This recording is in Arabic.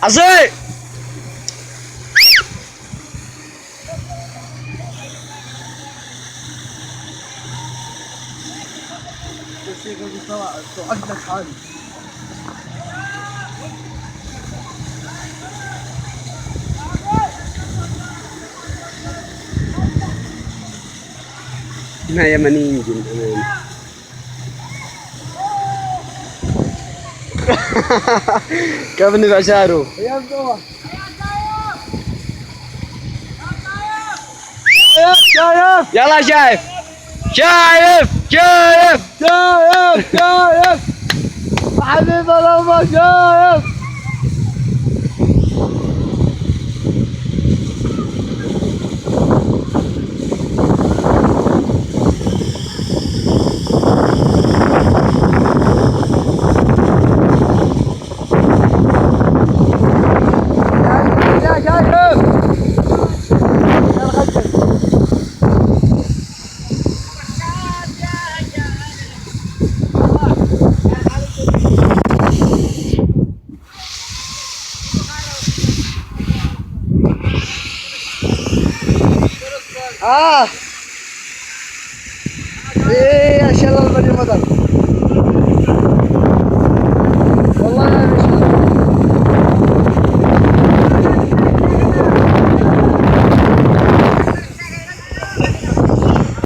আছে ما يمني يمكن كيف ندفع شهره شايف يلا شايف شايف شايف شايف شايف حبيب الله شايف ايه يا شلال بني مدن